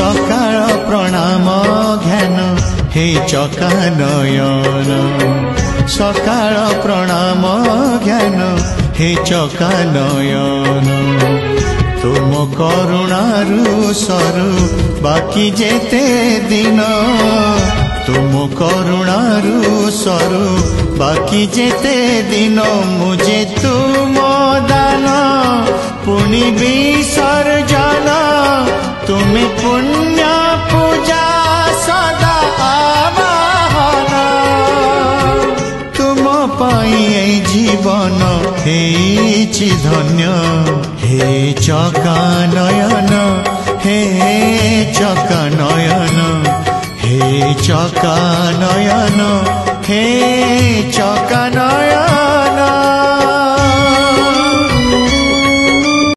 सकाळ प्रणाम ध्यान हे चका नयन सकाळ प्रणाम ध्यान हे चका नयन तुम करुणारु सरु बाकी जेते दिन तुम करुणारु सरु बाकी जेते दिन मुझे तुम दान पुनि विसर्जन तुम्हें पुण्य पूजा सदा आवाहन तुम पाई जीवन हेछि धन्य हे चका नयन हे चका नयन हे चका नयन हे चका नयन।